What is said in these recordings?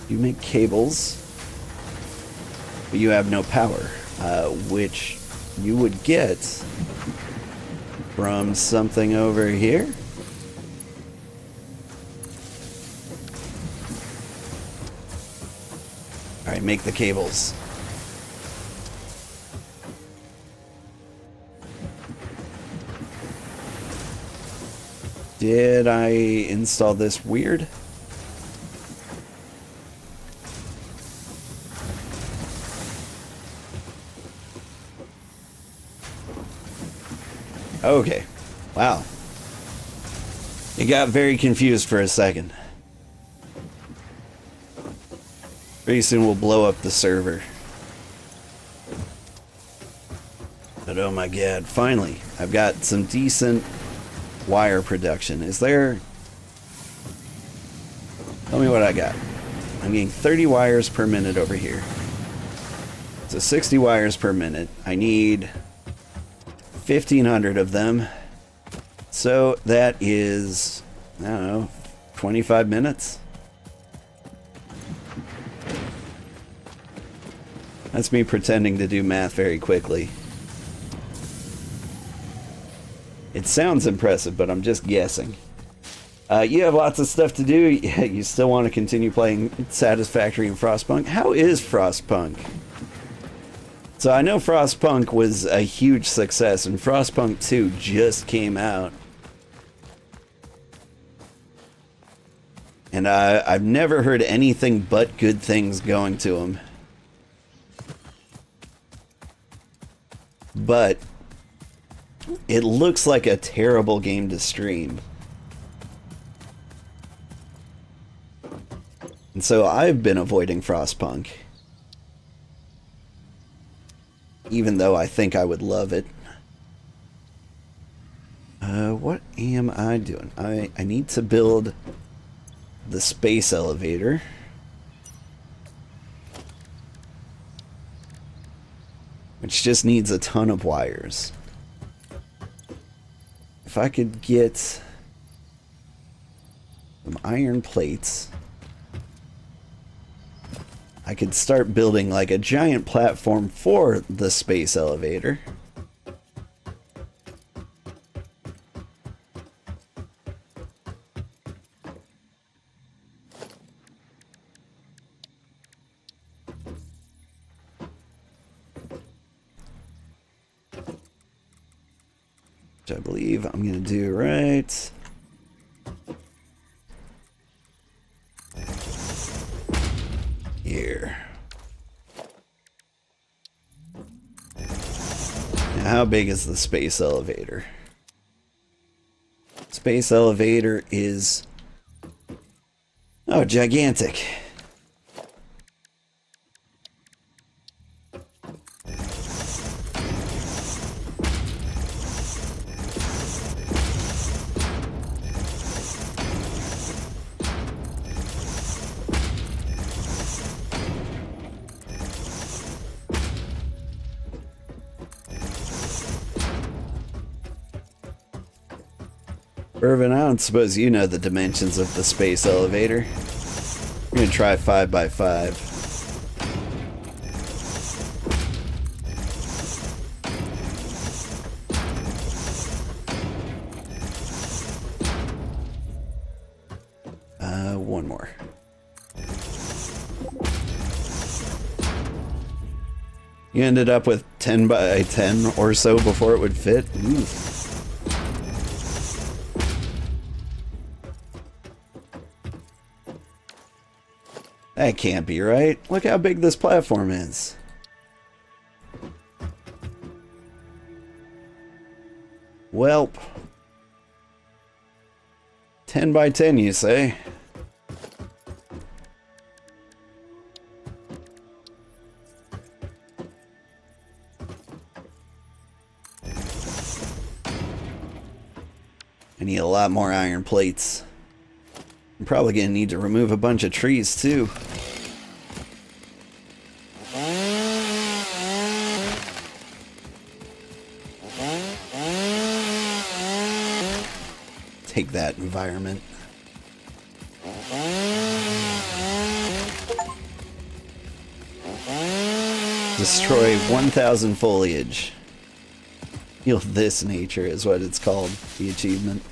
You make cables, but you have no power, which you would get from something over here. All right, make the cables. Did I install this weird? Okay. Wow. It got very confused for a second. Pretty soon we'll blow up the server. But oh my god, finally, I've got some decent wire production. Is there... Tell me what I got. I'm getting 30 wires per minute over here. So 60 wires per minute. I need 1,500 of them. So that is, I don't know, 25 minutes? That's me pretending to do math very quickly. It sounds impressive, but I'm just guessing. You have lots of stuff to do. You still want to continue playing Satisfactory and Frostpunk? How is Frostpunk? So I know Frostpunk was a huge success, and Frostpunk 2 just came out. And I've never heard anything but good things going to him. But it looks like a terrible game to stream. And so I've been avoiding Frostpunk. Even though I think I would love it. What am I doing? I need to build the space elevator. Which just needs a ton of wires. If I could get some iron plates, I could start building like a giant platform for the space elevator. Which I believe I'm going to do right here. Now, how big is the space elevator? Space elevator is, oh, gigantic. Irvin, I don't suppose you know the dimensions of the space elevator. I'm gonna try 5 by 5. One more. You ended up with 10 by 10 or so before it would fit? Oof. That can't be right. Look how big this platform is. Welp. 10 by 10, you say? I need a lot more iron plates. I'm probably gonna need to remove a bunch of trees too. Take that, environment. Destroy 1,000 foliage. Heal this nature is what it's called, the achievement.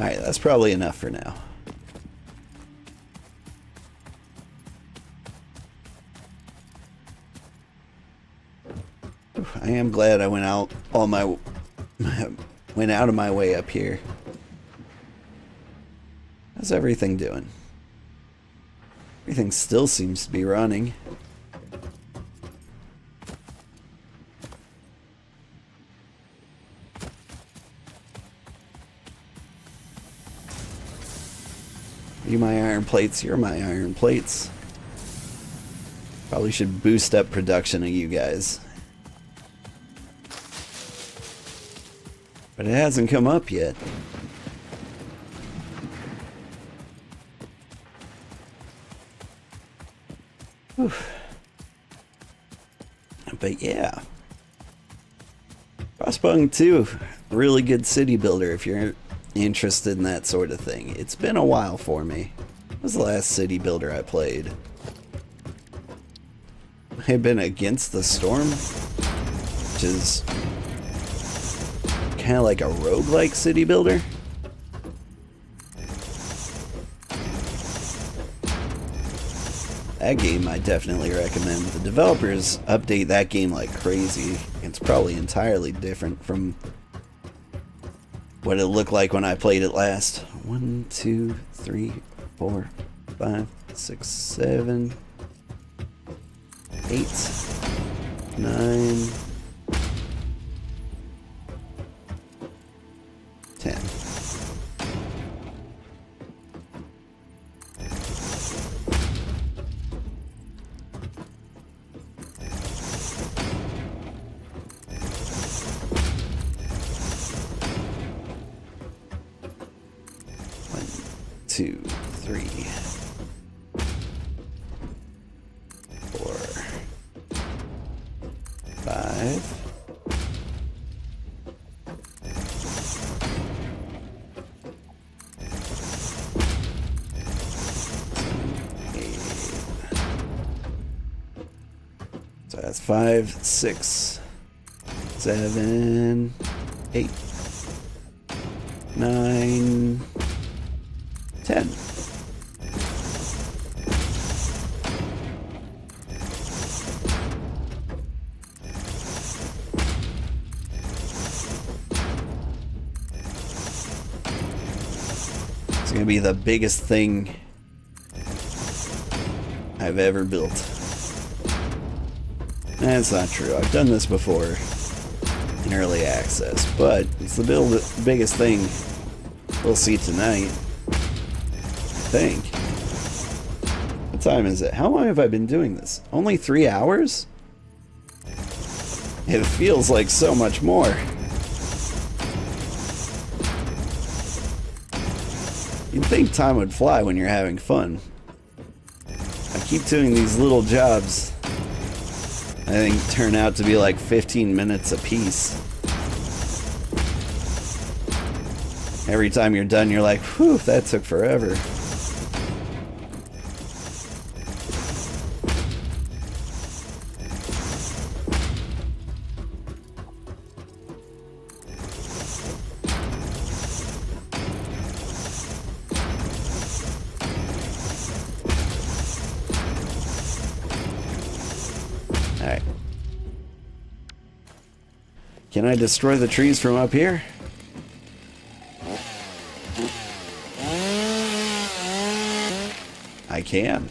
Alright, that's probably enough for now. I am glad I went out of my way up here. How's everything doing? Everything still seems to be running. You my iron plates, you're my iron plates. Probably should boost up production of you guys. But it hasn't come up yet. Whew. But yeah. Frostpunk 2, really good city builder if you're interested in that sort of thing. It's been a while for me. What was the last city builder I played? I've been Against the Storm, which is kind of like a roguelike city builder. That game I definitely recommend. The developers update that game like crazy. It's probably entirely different from what it looked like when I played it last. 1, 2, 3, 4, 5, 6, 7, 8, 9, 10. Two, 3, 4, 5. 8. So that's 5, 6, 7, 8, 9, 10. It's gonna be the biggest thing I've ever built. That's not true. I've done this before in early access, but it's the biggest thing we'll see tonight. I think. What time is it? How long have I been doing this? Only 3 hours? It feels like so much more. You'd think time would fly when you're having fun. I keep doing these little jobs. I think turn out to be like 15 minutes a piece. Every time you're done, you're like, whew, that took forever. Alright. Can I destroy the trees from up here? I can.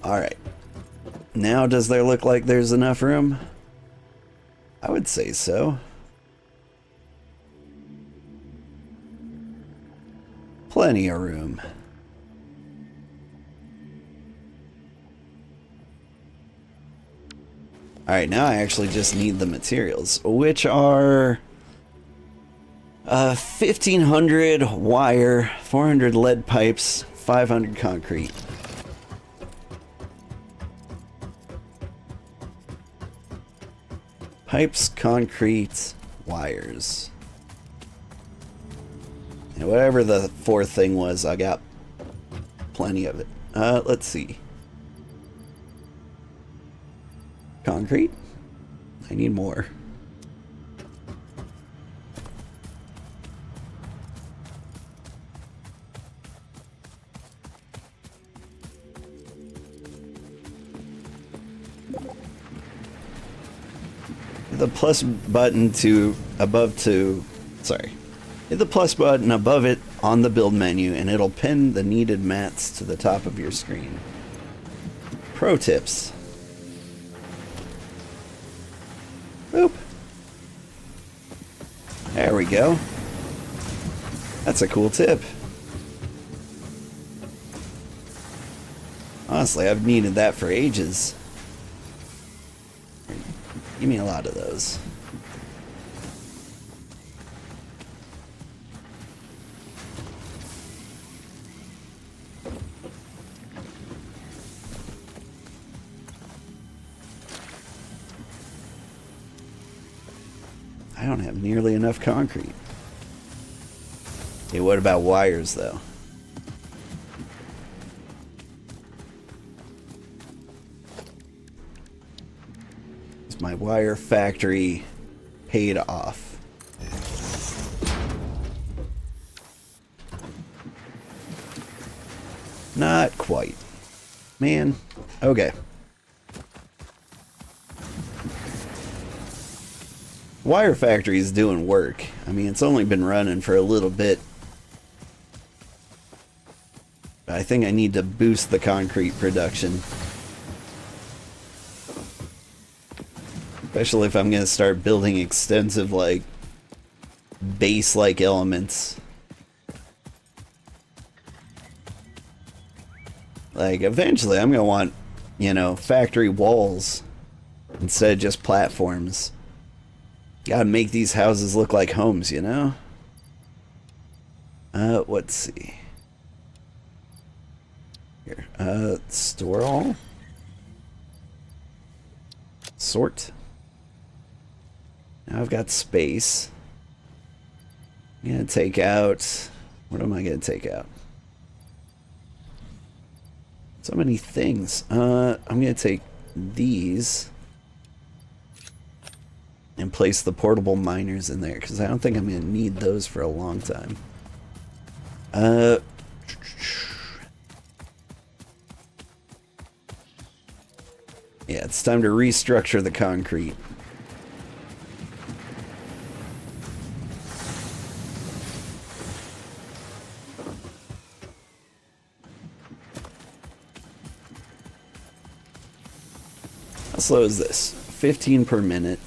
Alright. Now does there look like there's enough room? I would say so. Plenty of room. Alright, now I actually just need the materials, which are 1,500 wire, 400 lead pipes, 500 concrete. Pipes, concrete, wires. And whatever the fourth thing was, I got plenty of it. Let's see. Concrete? I need more. The plus button to above to, sorry. Hit the plus button above it on the build menu and it'll pin the needed mats to the top of your screen. Pro tips. Boop. There we go. That's a cool tip. Honestly, I've needed that for ages. Give me a lot of those. I don't have nearly enough concrete. Okay, what about wires, though? Is my wire factory paid off? Not quite. Man, okay. Wire factory is doing work. I mean, it's only been running for a little bit. I think I need to boost the concrete production. Especially if I'm going to start building extensive, like, base-like elements. Like, eventually I'm going to want, you know, factory walls instead of just platforms. Gotta make these houses look like homes, you know? Let's see. Here, store all. Sort. Now I've got space. I'm gonna take out... What am I gonna take out? So many things. I'm gonna take these and place the portable miners in there, because I don't think I'm going to need those for a long time. Yeah, it's time to restructure the concrete. How slow is this? 15 per minute.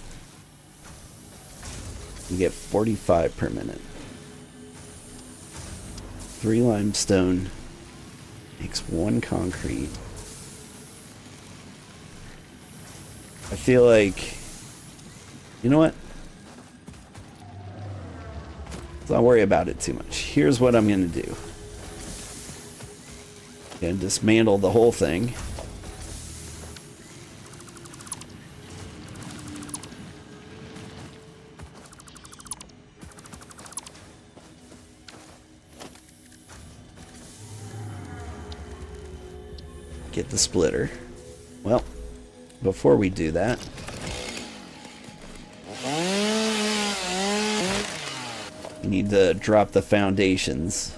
You get 45 per minute. 3 limestone makes 1 concrete. I feel like, you know what? Let's not worry about it too much. Here's what I'm gonna do. I'm gonna dismantle the whole thing. Get the splitter. Well, before we do that, we need to drop the foundations.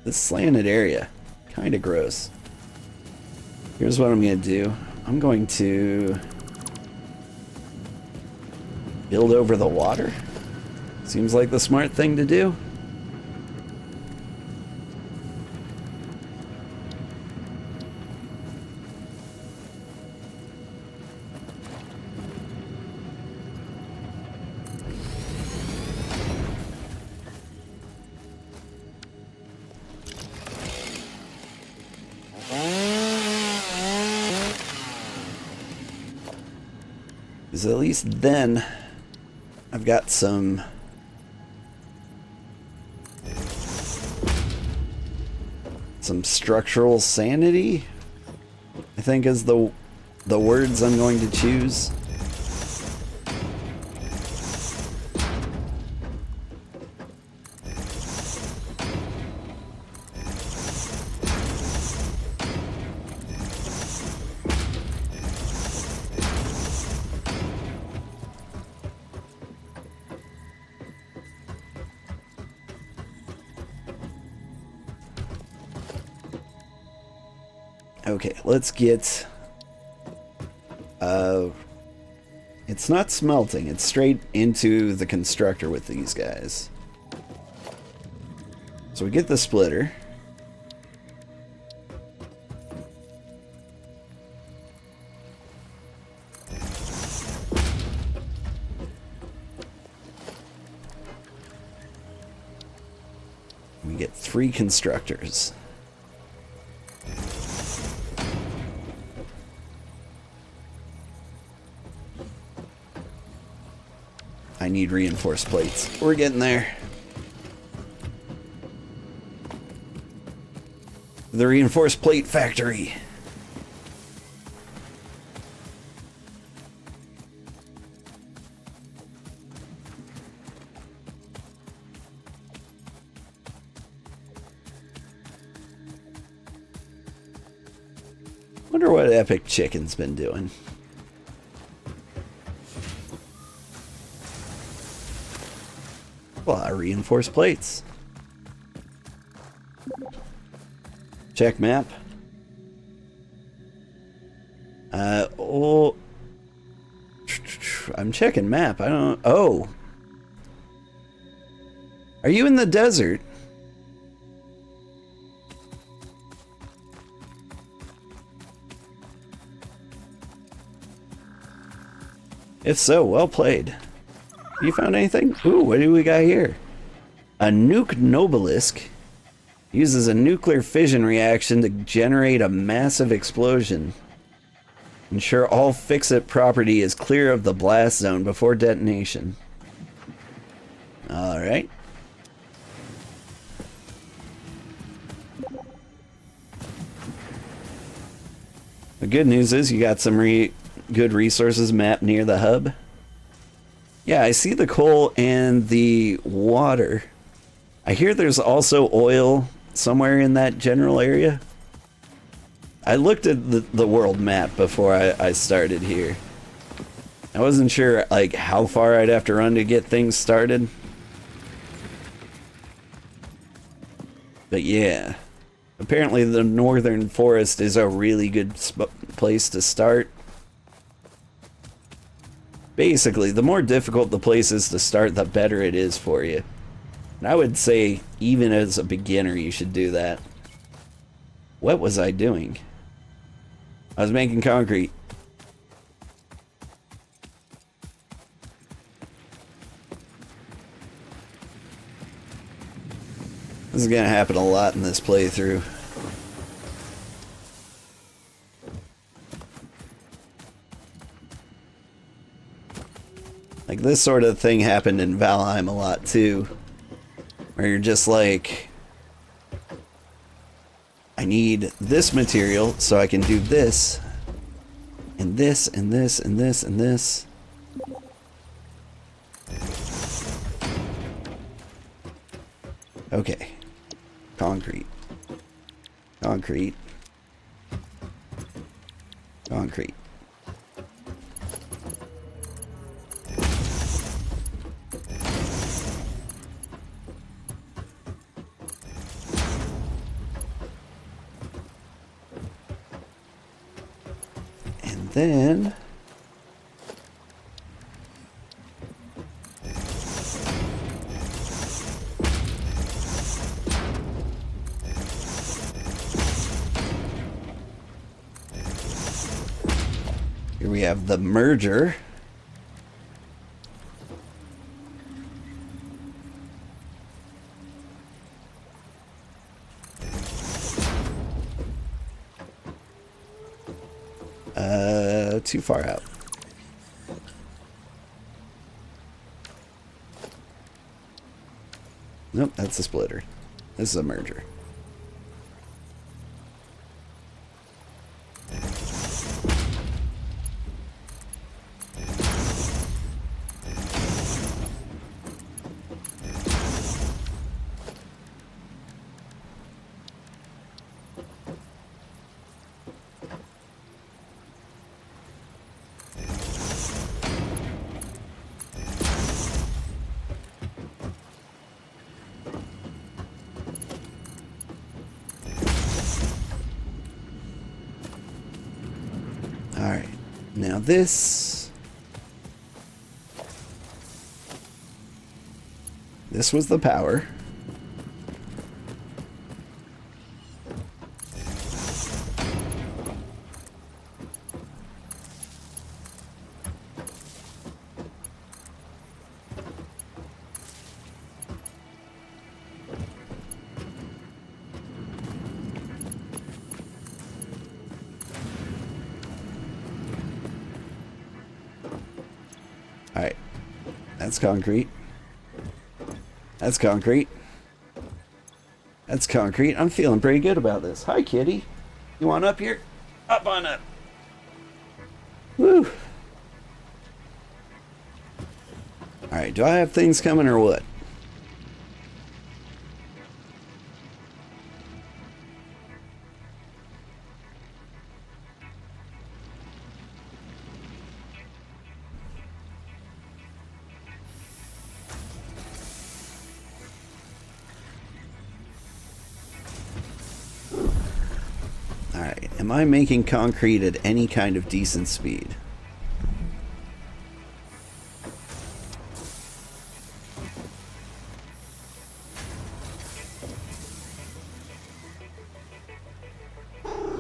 This slanted area, kind of gross. Here's what I'm going to do. I'm going to build over the water. Seems like the smart thing to do. Because at least then I've got some structural sanity, I think is the words I'm going to choose. Okay, let's get, it's not smelting, it's straight into the constructor with these guys. So we get the splitter. We get 3 constructors. I need reinforced plates. We're getting there. The reinforced plate factory. Wonder what Epic Chicken's been doing. Well, I reinforced plates. Check map. Oh, I'm checking map. I don't. Oh, are you in the desert? If so, well played. You found anything? Ooh, what do we got here? A nuke nobelisk uses a nuclear fission reaction to generate a massive explosion. Ensure all fix-it property is clear of the blast zone before detonation. Alright. The good news is you got some good resources mapped near the hub. Yeah, I see the coal and the water. I hear there's also oil somewhere in that general area. I looked at the world map before I started here. I wasn't sure like how far I'd have to run to get things started. But yeah, apparently the northern forest is a really good place to start. Basically, the more difficult the place is to start, the better it is for you. And I would say, even as a beginner, you should do that. What was I doing? I was making concrete. This is gonna happen a lot in this playthrough. Like, this sort of thing happened in Valheim a lot, too. Where you're just like, I need this material so I can do this. And this, and this, and this, and this. Okay. Concrete. Concrete. Concrete. Then here we have the merger. Too far out. Nope, that's a splitter. This is a merger. Alright, now this was the power. Alright, that's concrete. That's concrete. That's concrete. I'm feeling pretty good about this. Hi, kitty. You want up here? Up on up. Woo. Alright, do I have things coming or what? Alright, am I making concrete at any kind of decent speed?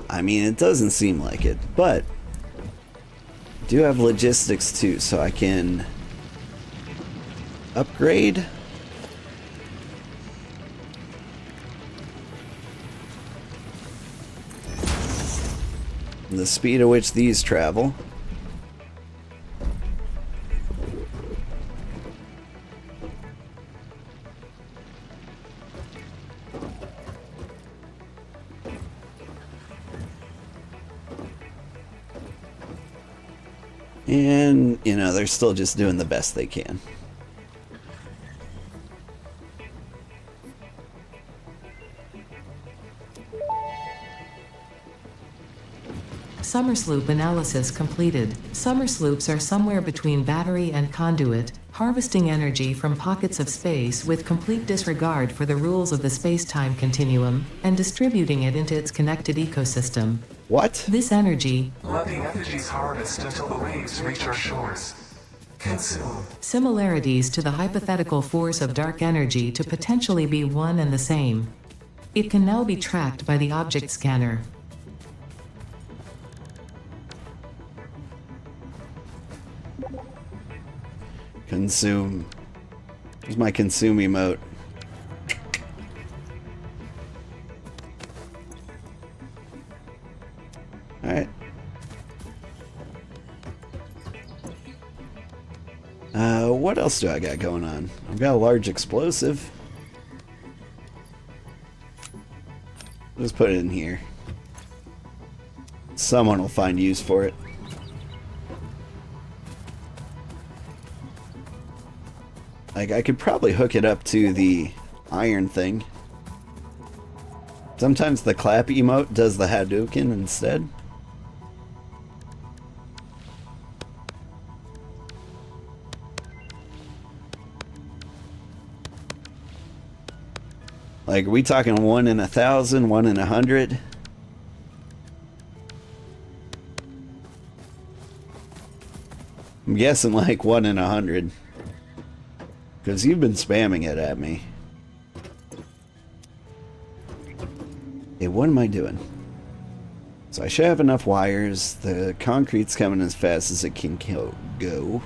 I mean, it doesn't seem like it, but I do have logistics too, so I can upgrade. The speed at which these travel. And, you know, they're still just doing the best they can. Summer sloop analysis completed. Summer sloops are somewhere between battery and conduit, harvesting energy from pockets of space with complete disregard for the rules of the space-time continuum, and distributing it into its connected ecosystem. What? This energy, Let the energies harvest until the waves reach our shores. Consume. similarities to the hypothetical force of dark energy to potentially be one and the same. It can now be tracked by the object scanner. Consume. Here's my consume emote. Alright. What else do I got going on? I've got a large explosive. Let's put it in here. Someone will find use for it. Like, I could probably hook it up to the iron thing. Sometimes the clap emote does the Hadouken instead. Like, are we talking 1 in 1,000, 1 in 100? I'm guessing like 1 in 100. Because you've been spamming it at me. Hey, what am I doing? So I should have enough wires. The concrete's coming as fast as it can go.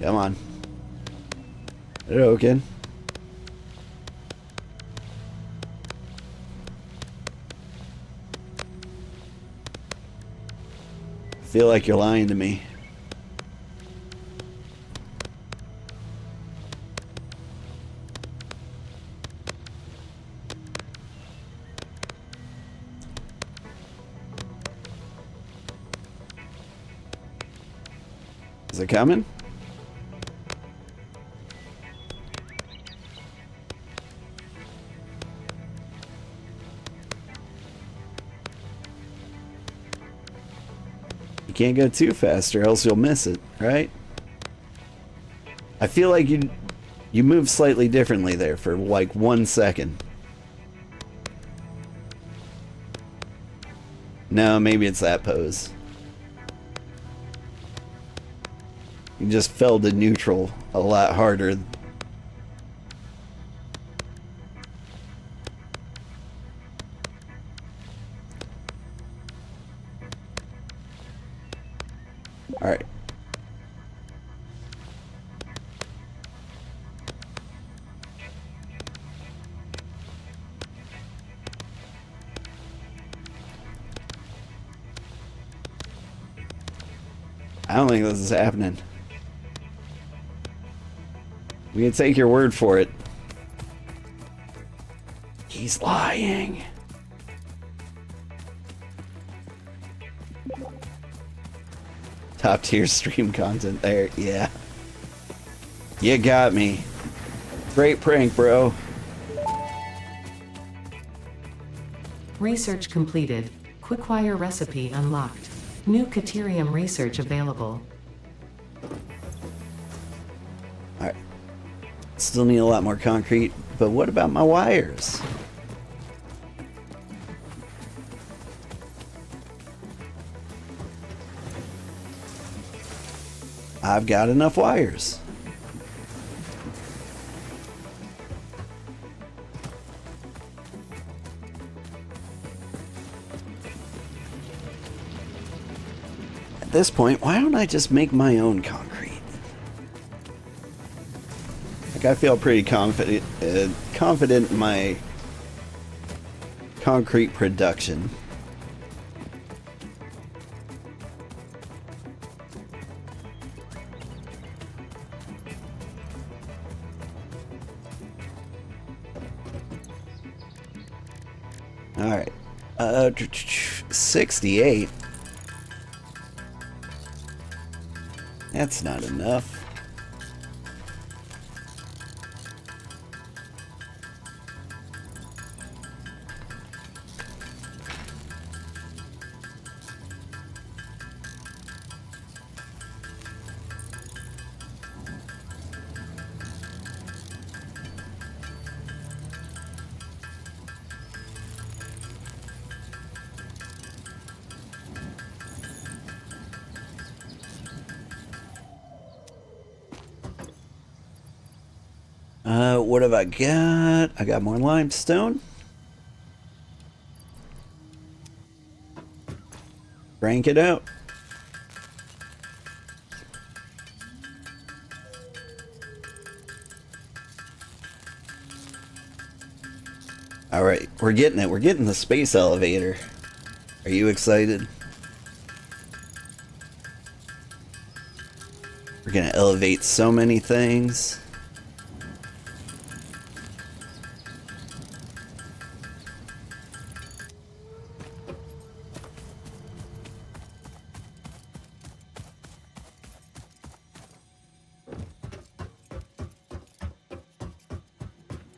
Come on. Hello again. feel like you're lying to me. Is it coming? You can't go too fast or else you'll miss it, right? I feel like you move slightly differently there for like 1 second. No, maybe it's that pose. You just fell to neutral a lot harder. Alright. I don't think this is happening. We can take your word for it. He's lying. Top tier stream content there, yeah. You got me. Great prank, bro. Research completed. Quickwire recipe unlocked. New Caterium research available. Alright. Still need a lot more concrete, but what about my wires? I've got enough wires. At this point, why don't I just make my own concrete? Like, I feel pretty confident in my concrete production. All right, 68. That's not enough. What have I got? I got more limestone. Crank it out. All right, we're getting it. We're getting the space elevator. Are you excited? We're gonna elevate so many things.